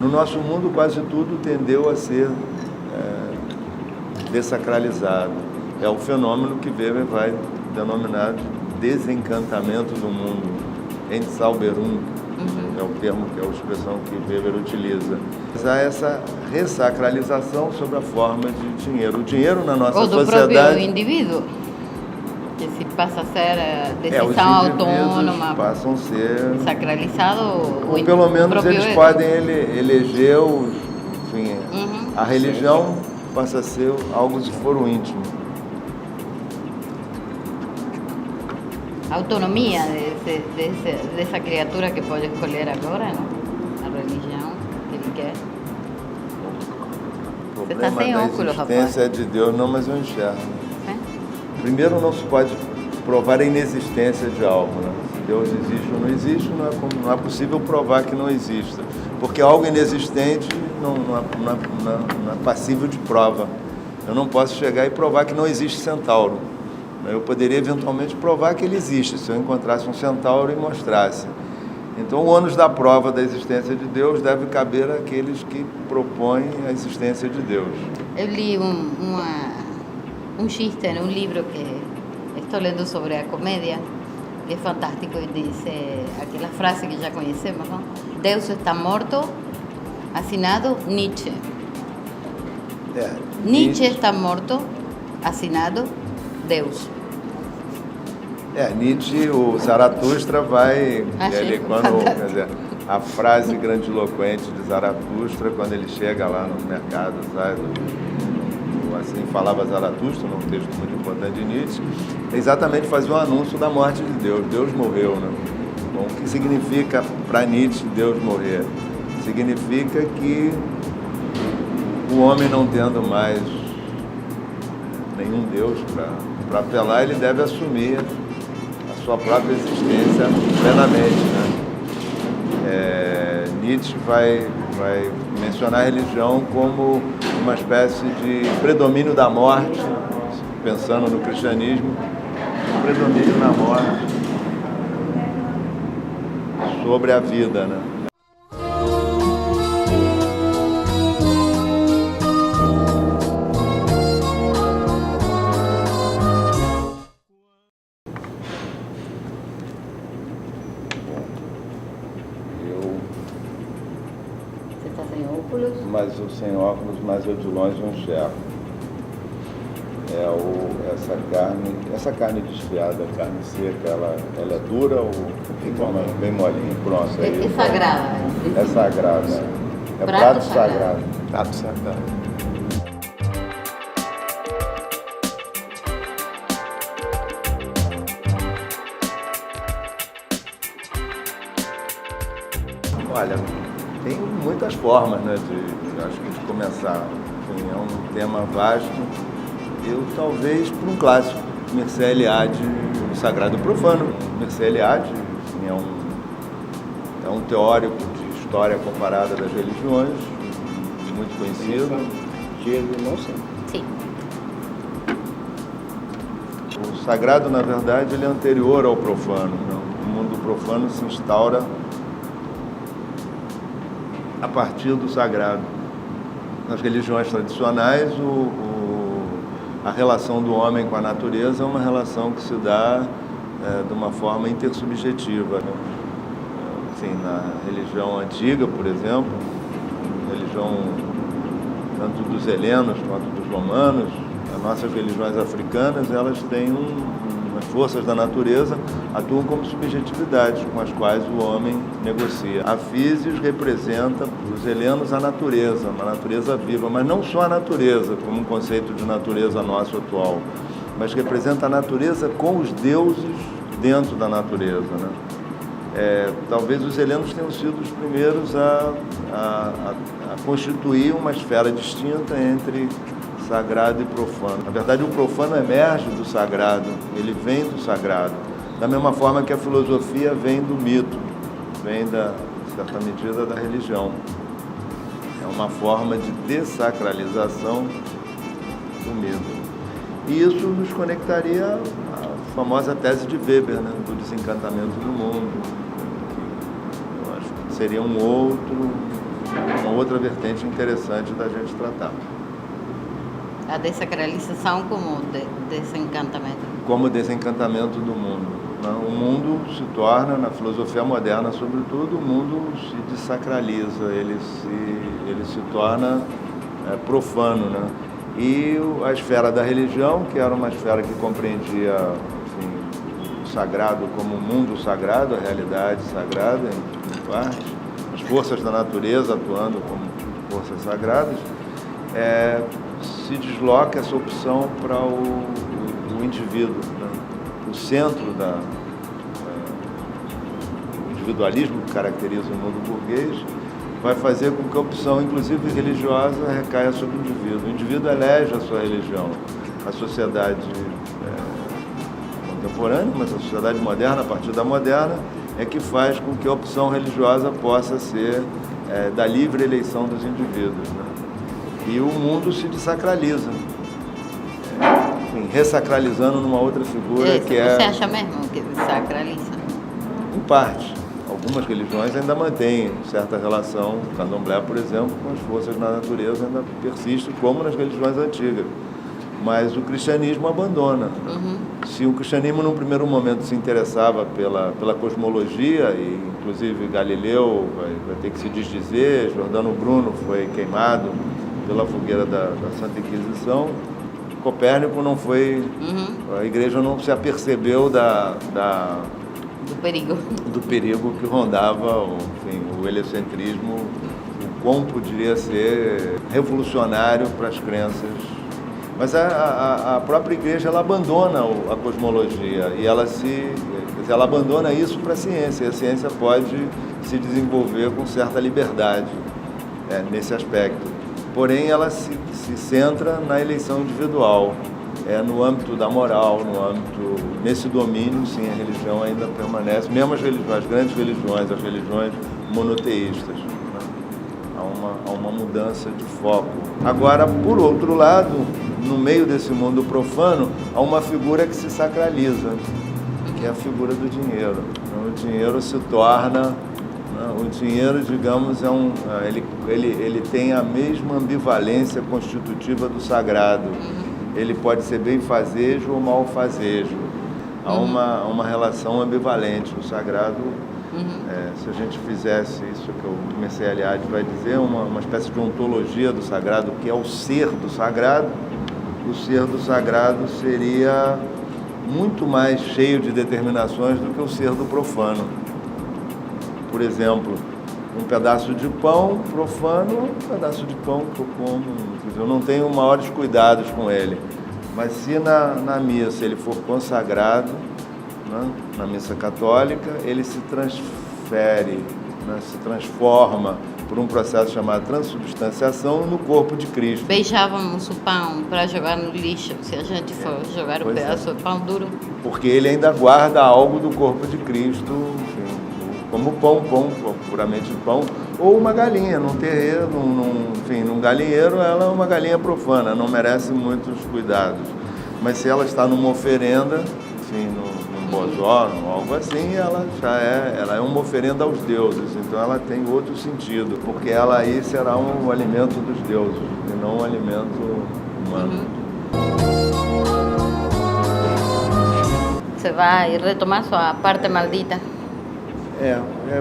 No nosso mundo, quase tudo tendeu a ser dessacralizado. É o fenômeno que Weber vai denominar de desencantamento do mundo. Entzauberung é o termo, que é a expressão que Weber utiliza. Há essa ressacralização sob a forma de dinheiro. O dinheiro na nossa sociedade... Ou do próprio indivíduo, que se passa a ser decisão autônoma, passam a ser sacralizado. Ou pelo menos eles podem eleger enfim, a religião passa a ser algo de foro íntimo. A autonomia dessa criatura que pode escolher agora, não? A religião que ele quer. O Você está sem óculos, rapaz. A existência de Deus, não, mas eu enxergo. Primeiro, não se pode provar a inexistência de algo, né? Se Deus existe ou não existe, não é possível provar que não exista. Porque algo inexistente não é passível de prova. Eu não posso chegar e provar que não existe centauro. Eu poderia eventualmente provar que ele existe, se eu encontrasse um centauro e mostrasse. Então, o ônus da prova da existência de Deus deve caber àqueles que propõem a existência de Deus. Eu li um chiste num livro que estou lendo sobre a comédia, que é fantástico, e diz aquela frase que já conhecemos, não? Deus está morto, assinado Nietzsche. Nietzsche está morto, assinado Deus. Nietzsche, o Zaratustra vai... quer dizer, a frase grandiloquente de Zaratustra, quando ele chega lá no mercado, assim falava Zaratustra, num texto muito importante de Nietzsche, exatamente fazia um anúncio da morte de Deus. Deus morreu, né? Bom, o que significa para Nietzsche Deus morrer? Significa que o homem, não tendo mais nenhum Deus para apelar, ele deve assumir a sua própria existência plenamente, né? Nietzsche vai mencionar a religião como uma espécie de predomínio da morte, pensando no cristianismo, predomínio na morte sobre a vida, né? Mas eu sem óculos, mas eu de longe não enxergo. Essa carne desfiada, carne seca, ela é dura ou fica bem molinha? Pronto. É sagrada. É sagrada. É prato sagrado. Prato sagrado. Olha, tem muitas formas, né, de começar. Enfim, é um tema vasto. Eu, talvez, por um clássico, Mircea Eliade, o Sagrado e o Profano. Mircea Eliade, enfim, é um teórico de história comparada das religiões, muito conhecido. Diego, não sei. Sim. O sagrado, na verdade, ele é anterior ao profano, né? O mundo profano se instaura a partir do sagrado. Nas religiões tradicionais, a relação do homem com a natureza é uma relação que se dá de uma forma intersubjetiva, né? Assim, na religião antiga, por exemplo, religião tanto dos helenos quanto dos romanos, as nossas religiões africanas, elas têm as forças da natureza atuam como subjetividades com as quais o homem negocia. A physis representa para os helenos a natureza, uma natureza viva, mas não só a natureza, como um conceito de natureza nosso atual, mas representa a natureza com os deuses dentro da natureza, né? Talvez os helenos tenham sido os primeiros a constituir uma esfera distinta entre sagrado e profano. Na verdade, o profano emerge do sagrado, ele vem do sagrado. Da mesma forma que a filosofia vem do mito, vem, em certa medida, da religião. É uma forma de dessacralização do mito. E isso nos conectaria à famosa tese de Weber, né, do desencantamento do mundo, que eu acho que seria um outro outra vertente interessante da gente tratar. A desacralização como desencantamento. Como desencantamento do mundo. O mundo se torna, na filosofia moderna sobretudo, o mundo se desacraliza, ele se torna profano, né? E a esfera da religião, que era uma esfera que compreendia, enfim, o sagrado como o mundo sagrado, a realidade sagrada, em parte, as forças da natureza atuando como forças sagradas, se desloca essa opção para o indivíduo, né? O centro o individualismo que caracteriza o mundo burguês vai fazer com que a opção, inclusive religiosa, recaia sobre o indivíduo. O indivíduo elege a sua religião. A sociedade contemporânea, mas a sociedade moderna, a partir da moderna, é que faz com que a opção religiosa possa ser da livre eleição dos indivíduos, né? E o mundo se desacraliza, enfim, ressacralizando numa outra figura que é... Você acha mesmo que desacraliza? Em parte. Algumas religiões ainda mantêm certa relação, o candomblé, por exemplo, com as forças da natureza ainda persiste, como nas religiões antigas. Mas o cristianismo abandona. Uhum. Se o cristianismo, num primeiro momento, se interessava pela cosmologia, e inclusive Galileu vai ter que se desdizer, Giordano Bruno foi queimado pela fogueira da Santa Inquisição, Copérnico não foi... Uhum. A igreja não se apercebeu do perigo que rondava, enfim, o heliocentrismo, o quão poderia ser revolucionário para as crenças. Mas a própria igreja, ela abandona a cosmologia e ela abandona isso para a ciência. E a ciência pode se desenvolver com certa liberdade nesse aspecto. Porém, ela se centra na eleição individual. No âmbito da moral, nesse domínio, sim, a religião ainda permanece, mesmo as grandes religiões, as religiões monoteístas, né? Há uma mudança de foco. Agora, por outro lado, no meio desse mundo profano, há uma figura que se sacraliza, que é a figura do dinheiro. Então, o dinheiro se torna... O dinheiro, digamos, ele tem a mesma ambivalência constitutiva do sagrado. Ele pode ser benfazejo ou malfazejo. Há uma relação ambivalente. O sagrado, se a gente fizesse isso que o Mircea Eliade vai dizer, uma espécie de ontologia do sagrado, que é o ser do sagrado, o ser do sagrado seria muito mais cheio de determinações do que o ser do profano. Por exemplo, um pedaço de pão profano, um pedaço de pão que eu como, eu não tenho maiores cuidados com ele. Mas se na missa ele for consagrado, né, na missa católica, ele se transfere, né, se transforma por um processo chamado transubstanciação no corpo de Cristo. Beijávamos o pão para jogar no lixo, se a gente for jogar o pedaço de pão duro. Porque ele ainda guarda algo do corpo de Cristo, enfim, como pão, puramente pão, ou uma galinha num terreiro, num galinheiro, ela é uma galinha profana, não merece muitos cuidados. Mas se ela está numa oferenda, enfim, num bozó, algo assim, ela é uma oferenda aos deuses, então ela tem outro sentido, porque ela aí será um alimento dos deuses, e não um alimento humano. Você vai retomar sua parte maldita?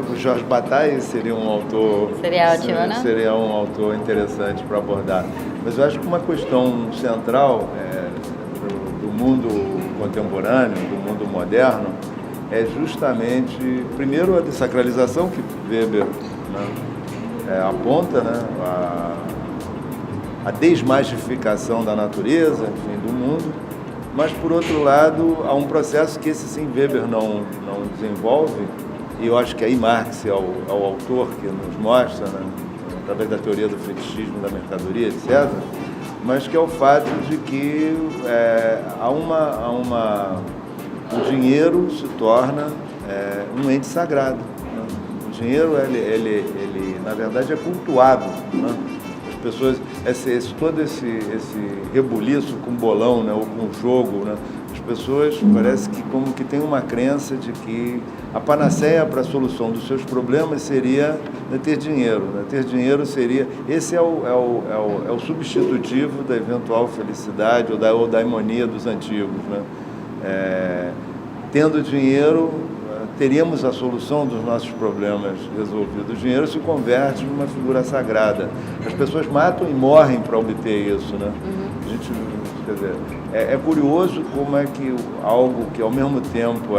O Jorge Bataille seria um autor... Seria ótimo, né? Seria um autor interessante para abordar. Mas eu acho que uma questão central do mundo contemporâneo, do mundo moderno, é justamente, primeiro, a desacralização que Weber, né, aponta, né, a desmagificação da natureza, enfim, do mundo. Mas, por outro lado, há um processo que esse sim Weber não desenvolve, e eu acho que aí Marx é o autor que nos mostra, né, através da teoria do fetichismo da mercadoria, etc., mas que é o fato de que o dinheiro se torna um ente sagrado. Né? O dinheiro, ele na verdade, é cultuado. Né? As pessoas, todo esse rebuliço com bolão, né, ou com jogo, né? As pessoas parece que como que tem uma crença de que a panaceia para a solução dos seus problemas seria ter dinheiro. Ter dinheiro seria... Esse é o substitutivo da eventual felicidade ou da eudaimonia dos antigos, né? Tendo dinheiro, teríamos a solução dos nossos problemas resolvidos. O dinheiro se converte numa figura sagrada. As pessoas matam e morrem para obter isso, né? A gente, quer dizer, é curioso como é que algo que ao mesmo tempo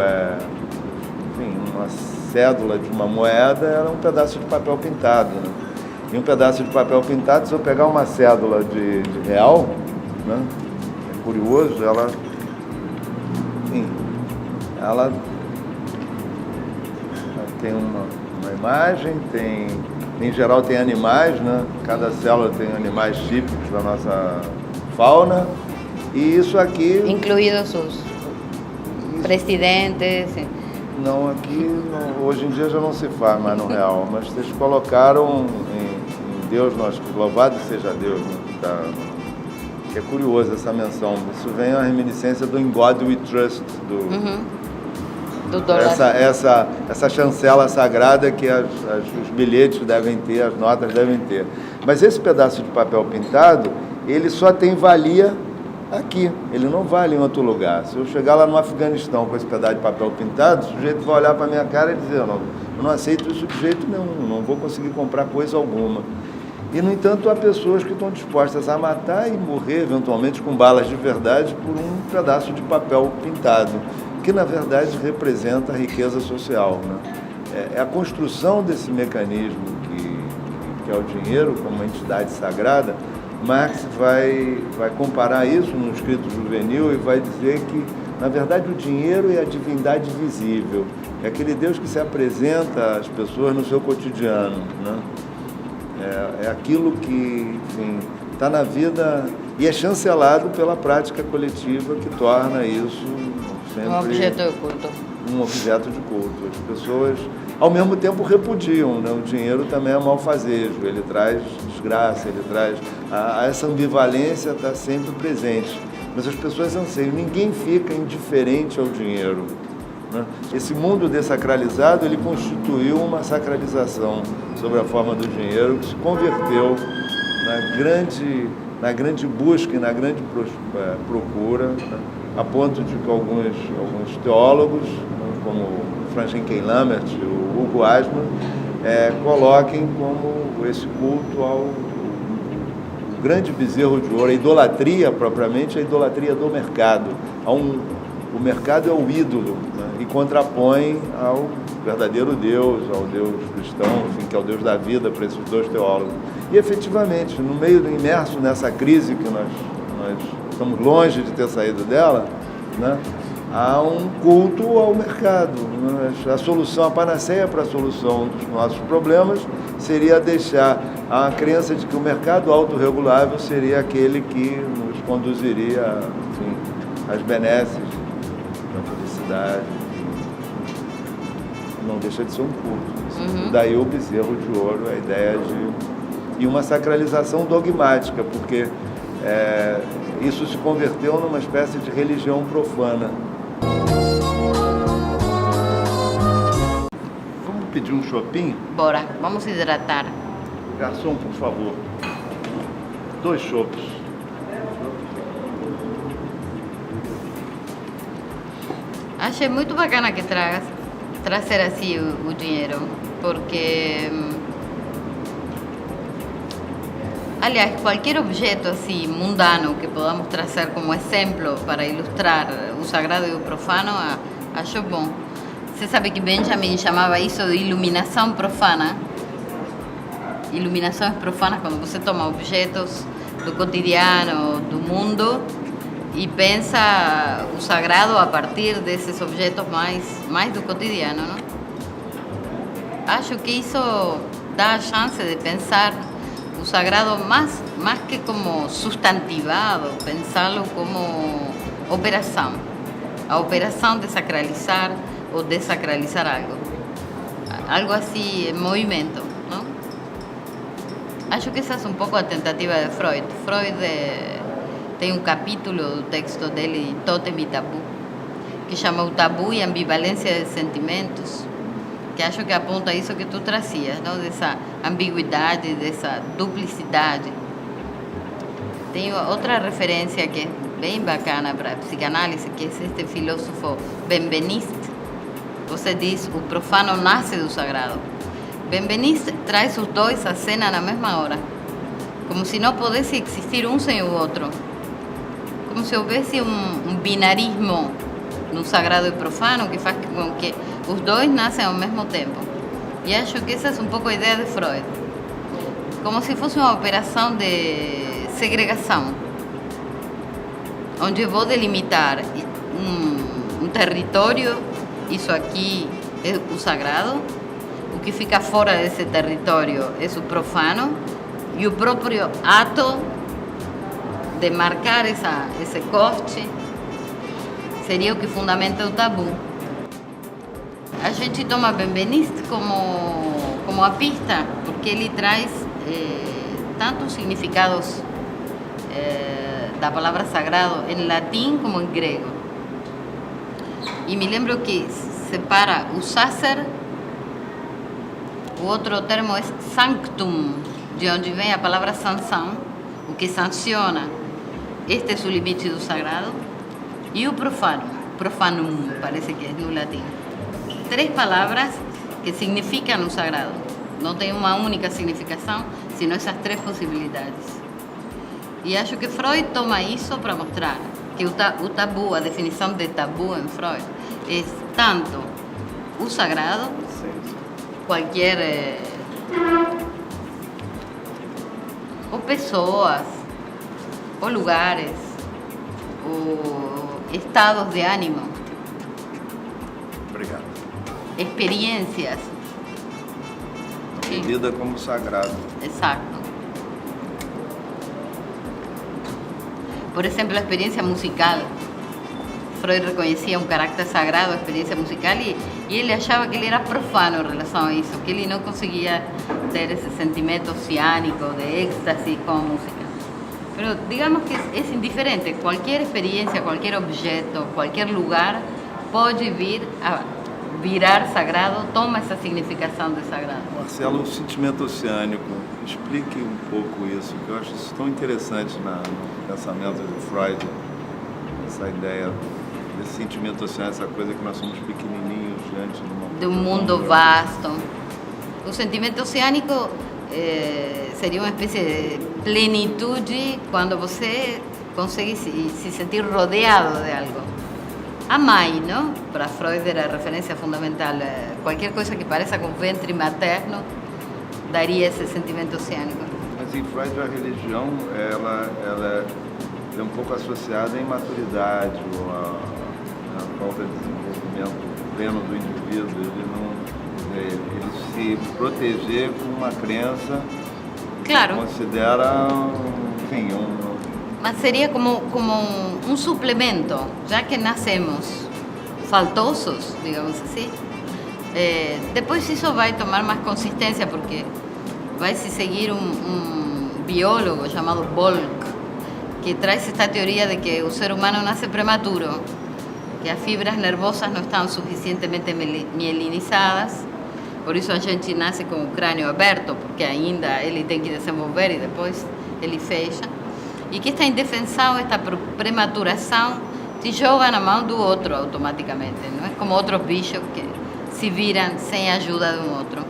enfim, uma cédula de uma moeda era um pedaço de papel pintado, né? E um pedaço de papel pintado, se eu pegar uma cédula de real, né? É curioso, enfim, ela tem uma imagem, em geral tem animais, né? Cada célula tem animais típicos da nossa fauna, e isso aqui... Incluídos os presidentes... Não, aqui hoje em dia já não se faz mais no real, mas eles colocaram em Deus, louvado seja Deus, né? Que é curioso essa menção. Isso vem a reminiscência do In God We Trust, do dólar. Essa chancela sagrada que os bilhetes devem ter, as notas devem ter. Mas esse pedaço de papel pintado, ele só tem valia aqui, ele não vale em outro lugar. Se eu chegar lá no Afeganistão com esse pedaço de papel pintado, o sujeito vai olhar para a minha cara e dizer, eu não aceito isso de jeito nenhum, não vou conseguir comprar coisa alguma. E, no entanto, há pessoas que estão dispostas a matar e morrer, eventualmente, com balas de verdade, por um pedaço de papel pintado, que, na verdade, representa a riqueza social, né? É a construção desse mecanismo que é o dinheiro como uma entidade sagrada. Marx vai comparar isso num escrito juvenil e vai dizer que, na verdade, o dinheiro é a divindade visível, é aquele Deus que se apresenta às pessoas no seu cotidiano, né? É aquilo que, enfim, está na vida e é chancelado pela prática coletiva que torna isso sempre um objeto de culto. Um objeto de culto. As pessoas, ao mesmo tempo, repudiam, né? O dinheiro também é malfazejo, ele traz desgraça, ele traz... Essa ambivalência está sempre presente, mas as pessoas anseiam, ninguém fica indiferente ao dinheiro, né? Esse mundo dessacralizado, ele constituiu uma sacralização sobre a forma do dinheiro que se converteu na grande busca e na grande procura, né? A ponto de que alguns teólogos, como Franz Henkel-Lambert e o Hugo Asman, coloquem como esse culto ao grande bezerro de ouro, a idolatria propriamente, a idolatria do mercado. O mercado é o ídolo, né? E contrapõe ao verdadeiro Deus, ao Deus cristão, enfim, que é o Deus da vida para esses dois teólogos. E efetivamente, no meio imerso nessa crise que nós estamos longe de ter saído dela, né? Há um culto ao mercado, né? A solução, a panaceia para a solução dos nossos problemas seria deixar a crença de que o mercado autorregulável seria aquele que nos conduziria, enfim, às benesses da felicidade. Não deixa de ser um culto. Daí o bezerro de ouro, a ideia e uma sacralização dogmática, porque isso se converteu numa espécie de religião profana. Vamos pedir um chopinho? Bora, vamos hidratar. Garçom, por favor. 2 chopos. Achei muito bacana que trazer assim o dinheiro, porque, aliás, qualquer objeto assim mundano que podamos trazer como exemplo para ilustrar o sagrado e o profano, acho bom. Você sabe que Benjamin chamava isso de iluminação profana. Iluminações profanas quando você toma objetos do cotidiano, do mundo, e pensa o sagrado a partir desses objetos mais do cotidiano, não? Acho que isso dá a chance de pensar o sagrado mais que como substantivado, pensá-lo como operação. A operação de sacralizar ou desacralizar algo. Algo assim, em movimento, não? Acho que essa é um pouco a tentativa de Freud. Freud tem um capítulo do texto dele, Totem e Tabu, que chama o tabu e ambivalência de sentimentos, que acho que aponta isso que tu trazias, não? Dessa ambiguidade, dessa duplicidade. Tem outra referência que é bem bacana para a psicanálise, que é este filósofo Benveniste. Você diz, o profano nasce do sagrado. Benveniste traz os dois à cena na mesma hora, como se não pudesse existir um sem o outro, como se houvesse um binarismo no sagrado e profano que faz com que os dois nascem ao mesmo tempo. E acho que essa é um pouco a ideia de Freud, como se fosse uma operação de segregação, onde eu vou delimitar um território, isso aqui é o sagrado, o que fica fora desse território é o profano, e o próprio ato de marcar esse corte seria o que fundamenta o tabu. A gente toma Benveniste como a pista, porque ele traz tantos significados da palavra sagrado em latim como em grego. E me lembro que separa o sacer, o outro termo é sanctum, de onde vem a palavra sanção, o que sanciona. Este é o limite do sagrado. E o profano, profanum, parece que é no latim. 3 palavras que significam o sagrado. Não tem uma única significação, senão essas 3 possibilidades. E acho que Freud toma isso para mostrar que o tabu, a definição de tabu em Freud, é tanto o sagrado, qualquer ou pessoas, ou lugares, ou estados de ânimo. Obrigado. Experiências. Vida como sagrado. Exato. Por exemplo, a experiência musical. Freud reconhecia um caráter sagrado da experiência musical e ele achava que ele era profano em relação a isso, que ele não conseguia ter esse sentimento oceânico de êxtase com a música. Mas digamos que é indiferente. Qualquer experiência, qualquer objeto, qualquer lugar pode vir a virar sagrado, toma essa significação de sagrado. Marcelo, o sentimento oceânico, explique um pouco isso, que eu acho isso tão interessante no pensamento de Freud, essa ideia desse sentimento oceânico, essa coisa que nós somos pequenininhos diante de um mundo vasto. O sentimento oceânico seria uma espécie de plenitude quando você consegue se sentir rodeado de algo. A mãe, não? Para Freud era a referência fundamental. Qualquer coisa que pareça com ventre materno daria esse sentimento oceânico. Mas em Freud a religião ela é um pouco associada à imaturidade, ou à falta de desenvolvimento pleno do indivíduo. Ele se proteger com uma crença, claro, que considera, enfim, mas seria como um suplemento, já que nascemos faltosos, digamos assim. Depois isso vai tomar mais consistência, porque vai se seguir um biólogo chamado Bolk, que traz esta teoria de que o ser humano nasce prematuro, que as fibras nervosas não estão suficientemente mielinizadas, por isso a gente nasce com o crânio aberto, porque ainda ele tem que desenvolver e depois ele fecha. E que esta indefensão, esta prematuração, te joga na mão do outro automaticamente. Não é como outros bichos que se viram sem a ajuda de um outro.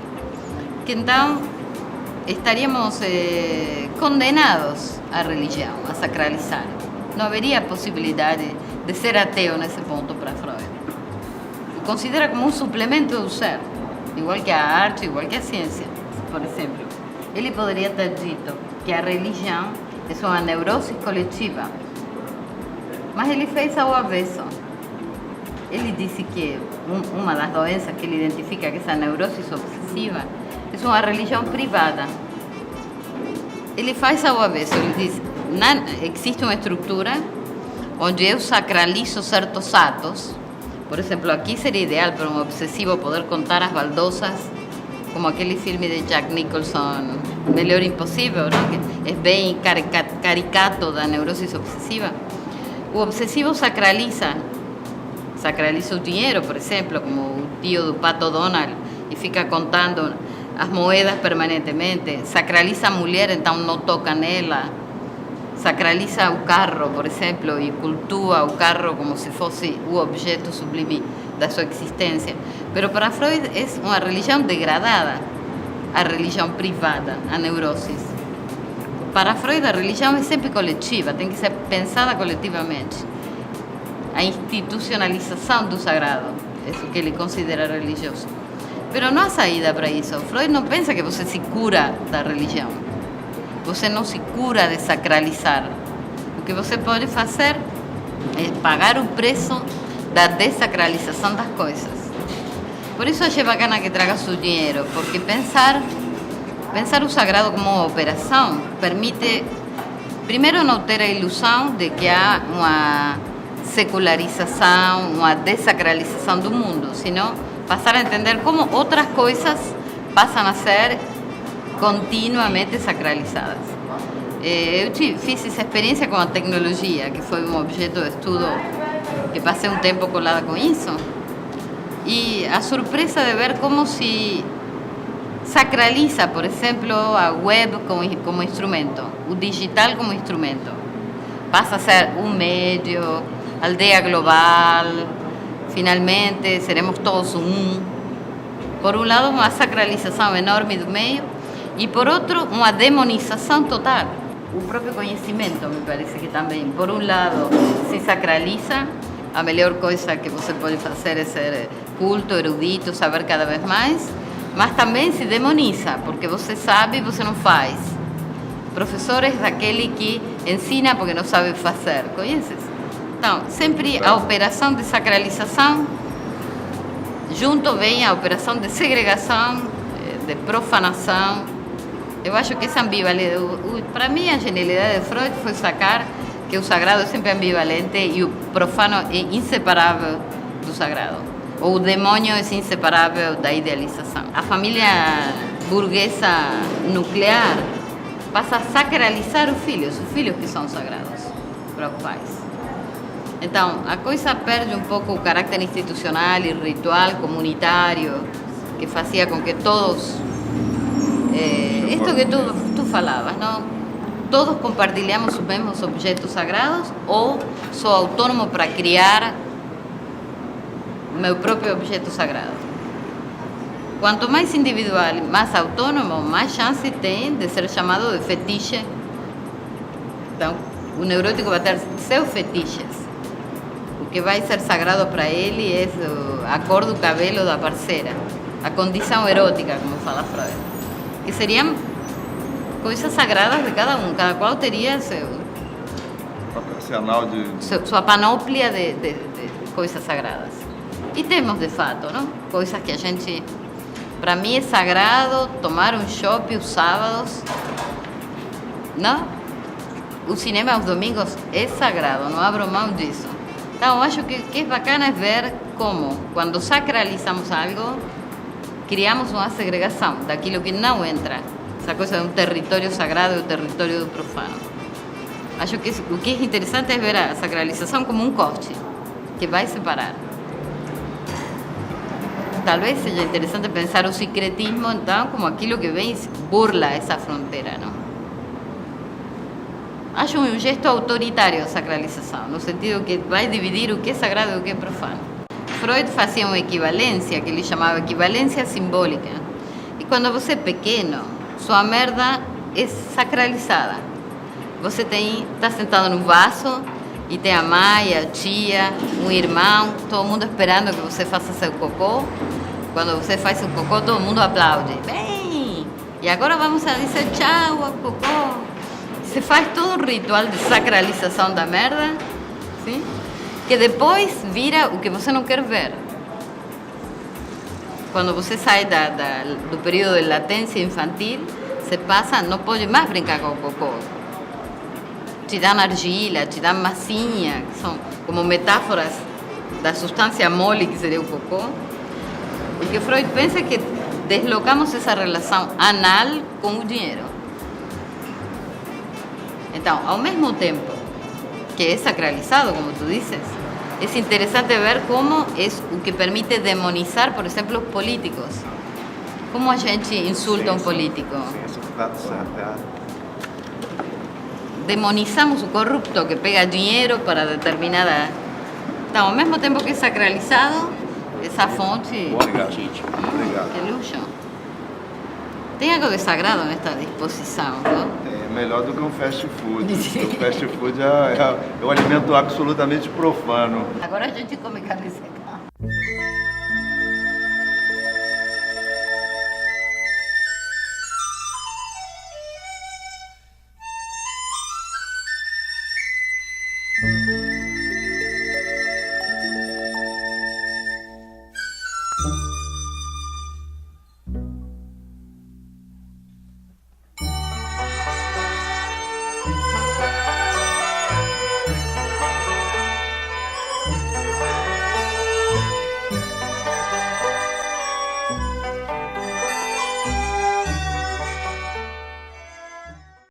Que então estaríamos condenados à religião, a sacralizar. Não haveria possibilidade de ser ateu nesse ponto para Freud. O considera como um suplemento do ser, igual que a arte, igual que a ciência, por exemplo. Ele poderia ter dito que a religião é uma neurose coletiva, mas ele fez ao avesso. Ele disse que uma das doenças que ele identifica, que essa neurose obsessiva, é uma religião privada. Ele faz ao avesso. Ele diz: existe uma estrutura onde eu sacralizo certos atos. Por exemplo, aqui seria ideal para um obsessivo poder contar as baldosas, como aquele filme de Jack Nicholson, Melhor Impossível, não? Que é bem caricato da neurose obsessiva. O obsessivo sacraliza Sacraliza o dinheiro, por exemplo, como o tio do Pato Donald, e fica contando as moedas permanentemente. Sacraliza a mulher, então não toca nela. Sacraliza o carro, por exemplo, e cultua o carro como se fosse o objeto sublime da sua existência. Mas para Freud é uma religião degradada, a religião privada, a neurosis. Para Freud a religião é sempre coletiva, tem que ser pensada coletivamente. A institucionalização do sagrado é o que ele considera religioso. Mas não há saída para isso. Freud não pensa que você se cura da religião. Você não se cura de sacralizar. O que você pode fazer é pagar o preço da desacralização das coisas. Por isso achei bacana que traga seu dinheiro, porque pensar o sagrado como uma operação permite, primeiro, não ter a ilusão de que há uma secularização, uma desacralização do mundo, senão passar a entender como outras coisas passam a ser continuamente sacralizadas. Eu fiz essa experiência com a tecnologia, que foi um objeto de estudo que passei um tempo colada com isso, e a surpresa de ver como se sacraliza, por exemplo, a web como instrumento, o digital como instrumento. Passa a ser um meio, aldeia global, finalmente seremos todos um. Por um lado, uma sacralização enorme do meio, e por outro, uma demonização total. O próprio conhecimento, me parece que também, por um lado, se sacraliza, a melhor coisa que você pode fazer é ser culto, erudito, saber cada vez mais, mas também se demoniza, porque você sabe e você não faz. Professor é daquele que ensina porque não sabe fazer, conheces? Então, sempre a operação de sacralização, junto vem a operação de segregação, de profanação. Eu acho que essa ambivalência, para mim a genialidade de Freud foi sacar que o sagrado é sempre ambivalente e o profano é inseparável do sagrado. Ou o demônio é inseparável da idealização. A família burguesa nuclear passa a sacralizar os filhos que são sagrados para os pais. Então, a coisa perde um pouco o caráter institucional e ritual comunitário que fazia com que todos... isto que tu falavas, não? Todos compartilhamos os mesmos objetos sagrados ou sou autônomo para criar meu próprio objeto sagrado? Quanto mais individual, mais autônomo, mais chance tem de ser chamado de fetiche. Então, o neurótico vai ter seus fetiches. O que vai ser sagrado para ele é a cor do cabelo da parceira, a condição erótica, como fala Freud, que seriam coisas sagradas de cada um, cada qual teria sua panóplia de coisas sagradas. E temos, de fato, não? Coisas que a gente... Para mim é sagrado tomar um chopp os sábados, não? O cinema aos domingos é sagrado, não abro mão disso. Então, eu acho que é bacana ver como, quando sacralizamos algo, criamos uma segregação daquilo que não entra. Essa coisa de um território sagrado e o território do profano. Acho que o que é interessante é ver a sacralização como um corte que vai separar. Talvez seja interessante pensar o secretismo, então, como aquilo que vem burla essa fronteira, não? Acho um gesto autoritário a sacralização, no sentido que vai dividir o que é sagrado e o que é profano. Freud fazia uma equivalência, que ele chamava equivalência simbólica. E quando você é pequeno, sua merda é sacralizada. Você está sentado no vaso e tem a mãe, a tia, um irmão, todo mundo esperando que você faça seu cocô. Quando você faz o cocô, todo mundo aplaude. Bem, e agora vamos a dizer tchau ao cocô. Você faz todo um ritual de sacralização da merda, sim? Que depois vira o que você não quer ver. Quando você sai do período de latência infantil, você passa, não pode mais brincar com o cocô. Te dão argila, te dão massinha, que são como metáforas da substância mole que seria o cocô. Porque Freud pensa que deslocamos essa relação anal com o dinheiro. Então, ao mesmo tempo que é sacralizado, como tu dizes, Es interesante ver cómo es o que permite demonizar, por exemplo, os políticos. Como a gente insulta um político. Ciência fato certo. Demonizamos o corrupto que pega dinheiro para determinada... Então, ao mesmo tempo que é sacralizado, essa fonte... Obrigado. Obrigado. Que luxo. Tem algo de sagrado nesta disposição, não? É melhor do que um fast food. O fast food é um alimento absolutamente profano. Agora a gente come carne seca.